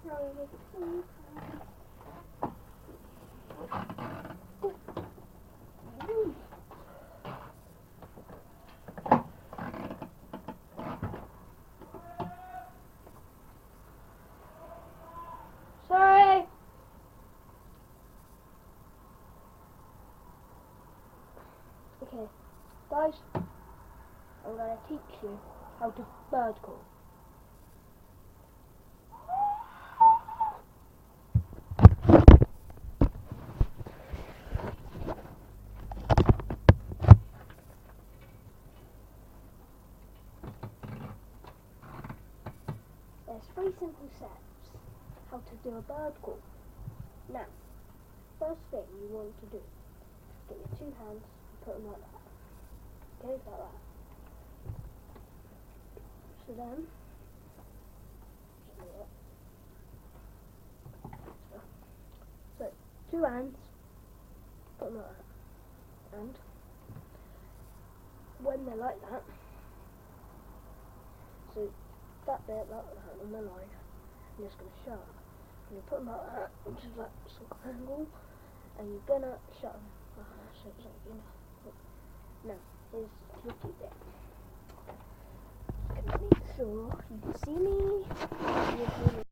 Sorry. Okay, guys, I'm going to teach you how to bird call. There's 3 simple steps how to do a bird call. Now, first thing you want to do, get your 2 hands and put them like that. Okay, like that. So then, so 2 hands, put them like that. And when they're like that, so that bit like that on the line, I'm just going to shut them. And you put them like that, which is like sort of angle, and you're going to shut them like that, so it's like, you know. Now, here's the tricky bit. Just going to make sure you can see me.